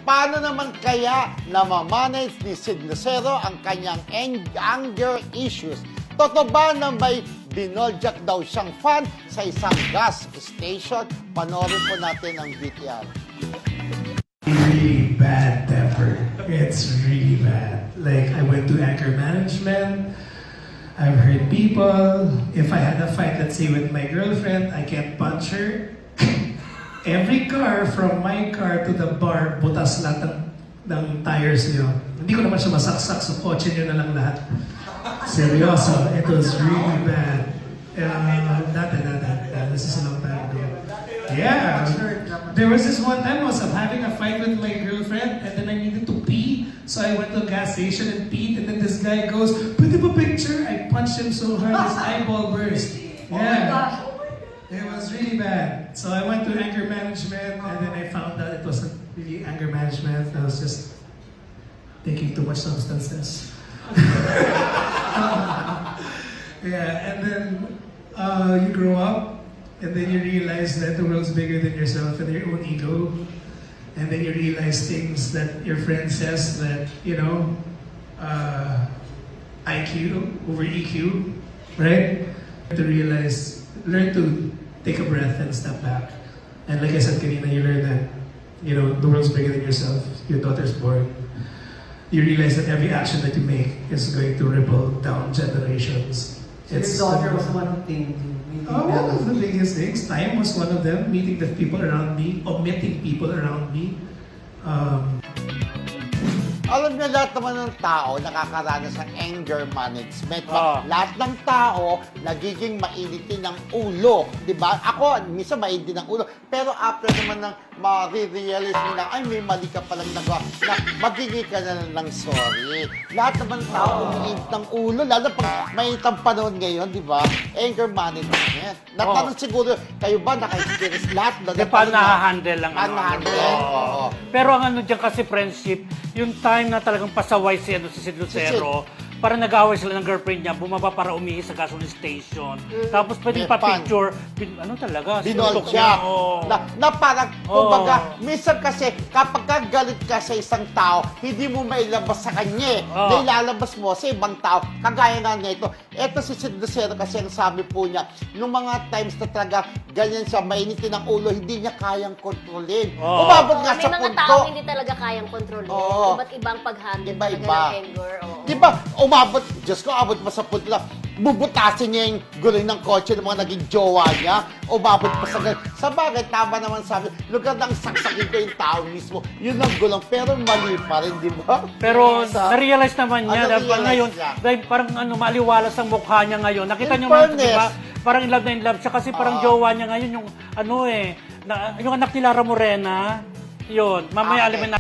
Paano naman kaya namamanage ni Sid Lucero ang kanyang anger issues? Totoo ba na may binoljak daw siyang fan sa isang gas station? Panoorin po natin ang VTR. Really bad temper. It's really bad. Like, I went to anger management. I've heard people, if I had a fight, let's say with my girlfriend, I can't punch her. Every car, from my car to the bar, butas lahat ng tires niyo. Hindi ko naman siya masaksak, so kotse niyo na lang lahat. Seryoso, it was really bad. This is a long time ago. Yeah, there was this one time I was having a fight with my girlfriend and then I needed to pee. So I went to a gas station and peed and then this guy goes, "Pwede ba picture?" I punched him so hard his eyeball burst. Yeah. It was really bad. So I went to anger management and then I found out it wasn't really anger management. I was just taking too much substances. Yeah, and then you grow up and then you realize that the world's bigger than yourself and your own ego. And then you realize things that your friend says that, you know, IQ over EQ, right? To realize, learn to take a breath and step back. And like I said kanina, you learn that, you know, the world's bigger than yourself. Your daughter's born. You realize that every action that you make is going to ripple down generations. Your daughter was one of the things. One of the biggest things. Time was one of them. Meeting the people around me, omitting people around me. Alam niyo, lahat naman ng tao nakakaranas ng anger management. Lahat ng tao nagiging mainitin ng ulo. Diba? Ako, minsan mainitin ng ulo. Pero after naman ng ma-realize mo na, ay, may mali ka palang nagawa, na magiging ka na ng sorry. Lahat naman ng tao umiinit ng ulo. Lalo pag mainit ang panahon ngayon, di ba? Anger management. Natanong siguro, kayo ba naka-experience lahat? Paano na-handle lang? Oo. Pero ang ano dyan kasi friendship, yung time na talagang pasaway si Sid Lucero, para nag-away sila ng girlfriend niya, bumaba para umihi sa gasoline station. Tapos pwedeng pa-picture, ano talaga? Binol siya. Na parang, kumbaga, minsan kasi, kapag galit ka sa isang tao, hindi mo mailabas sa kanya. Na ilalabas mo sa ibang tao. Kagaya nga nito. Eto si Sid Lucero kasi ang sabi po niya, nung mga times na talaga, ganyan siya, mainitin ang ulo, hindi niya kayang kontrolin. Umabot nga sa punto. May mga tao hindi talaga kayang kontrolin. Iba't ibang pag-handle talaga ng anger. Diba, umabot, Diyos ko, abot pa sa punto na bubutasin niya yung gulay ng kotse ng mga naging jowa niya. Umabot pa sa ganun. Sa bagay, tama naman sabi, lugar ng saksakin ko yung tao mismo. Yun ang gulong, pero mali pa rin, di ba? Pero na-realize naman niya, ngayon, dahil parang maliwalas ang mukha niya ngayon. Nakita niyo mo, di ba? Parang in love siya kasi parang jowa niya ngayon yung yung anak ni Lara Morena. Yun, mamaya alamin na.